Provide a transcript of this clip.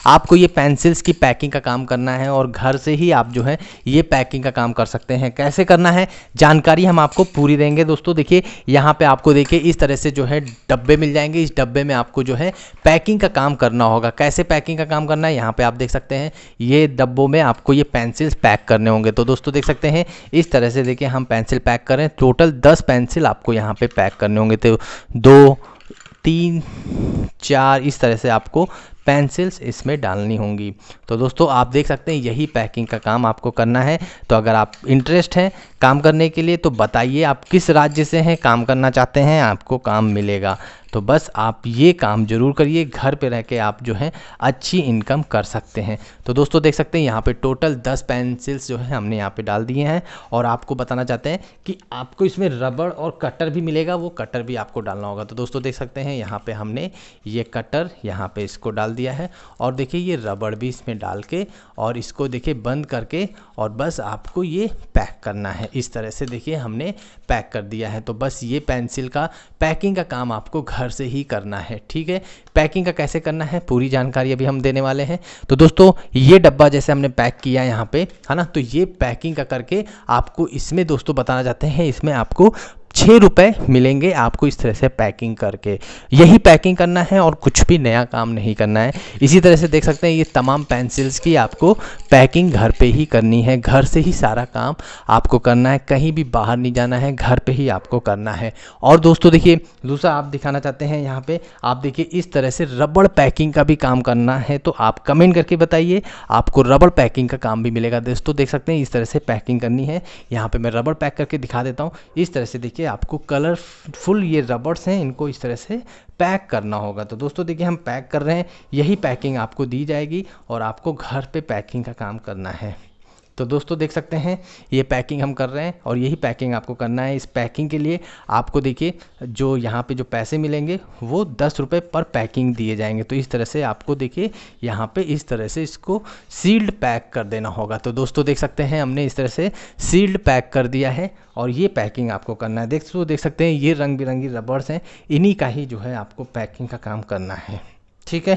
आपको ये पेंसिल्स की पैकिंग का काम करना है और घर से ही आप जो है ये पैकिंग का काम कर सकते हैं। कैसे करना है जानकारी हम आपको पूरी देंगे दोस्तों। देखिए यहाँ पे आपको देखिए इस तरह से जो है डब्बे मिल जाएंगे। इस डब्बे में आपको जो है पैकिंग का काम करना होगा। कैसे पैकिंग का काम करना है यहाँ पे आप देख सकते हैं। ये डब्बों में आपको ये पेंसिल्स पैक करने होंगे। तो दोस्तों देख सकते हैं इस तरह से देखिए हम पेंसिल पैक कर रहे हैं। टोटल 10 पेंसिल आपको यहाँ पे पैक करने होंगे। तो 2 3 4 इस तरह से आपको पेंसिल्स इसमें डालनी होंगी। तो दोस्तों आप देख सकते हैं यही पैकिंग का काम आपको करना है। तो अगर आप इंटरेस्ट हैं काम करने के लिए तो बताइए आप किस राज्य से हैं, काम करना चाहते हैं, आपको काम मिलेगा। तो बस आप ये काम ज़रूर करिए, घर पे रह के आप जो है अच्छी इनकम कर सकते हैं। तो दोस्तों देख सकते हैं यहाँ पे टोटल 10 पेंसिल्स जो है हमने यहाँ पे डाल दिए हैं। और आपको बताना चाहते हैं कि आपको इसमें रबड़ और कटर भी मिलेगा, वो कटर भी आपको डालना होगा। तो दोस्तों देख सकते हैं यहाँ पे हमने ये कटर यहाँ पे इसको डाल दिया है और देखिए ये रबड़ भी इसमें डाल के और इसको देखिए बंद करके और बस आपको ये पैक करना है। इस तरह से देखिए हमने पैक कर दिया है। तो बस ये पेंसिल का पैकिंग का काम आपको घर से ही करना है, ठीक है। पैकिंग का कैसे करना है पूरी जानकारी अभी हम देने वाले हैं। तो दोस्तों ये डब्बा जैसे हमने पैक किया यहाँ पे है ना, तो ये पैकिंग का करके आपको इसमें दोस्तों बताना चाहते हैं इसमें आपको 6 रुपये मिलेंगे आपको इस तरह से पैकिंग करके। यही पैकिंग करना है और कुछ भी नया काम नहीं करना है। इसी तरह से देख सकते हैं ये तमाम पेंसिल्स की आपको पैकिंग घर पे ही करनी है। घर से ही सारा काम आपको करना है, कहीं भी बाहर नहीं जाना है, घर पे ही आपको करना है। और दोस्तों देखिए दूसरा आप दिखाना चाहते हैं यहाँ पे आप देखिए इस तरह से रबड़ पैकिंग का भी काम करना है। तो आप कमेंट करके बताइए आपको रबड़ पैकिंग का काम भी मिलेगा। दोस्तों देख सकते हैं इस तरह से पैकिंग करनी है। यहाँ पे मैं रबड़ पैक करके दिखा देता हूँ। इस तरह से देखिए आपको कलरफुल ये रबर्स हैं, इनको इस तरह से पैक करना होगा। तो दोस्तों देखिए हम पैक कर रहे हैं, यही पैकिंग आपको दी जाएगी और आपको घर पे पैकिंग का काम करना है। तो दोस्तों देख सकते हैं ये पैकिंग हम कर रहे हैं और यही पैकिंग आपको करना है। इस पैकिंग के लिए आपको देखिए जो यहाँ पे जो पैसे मिलेंगे वो 10 रुपये पर पैकिंग दिए जाएंगे। तो इस तरह से आपको देखिए यहाँ पे इस तरह से इसको सील्ड पैक कर देना होगा। तो दोस्तों देख सकते हैं हमने इस तरह से सील्ड पैक कर दिया है और ये पैकिंग आपको करना है। देख सकते हैं ये रंग बिरंगी रबर्स हैं, इन्हीं का ही जो है आपको पैकिंग का काम करना है, ठीक है।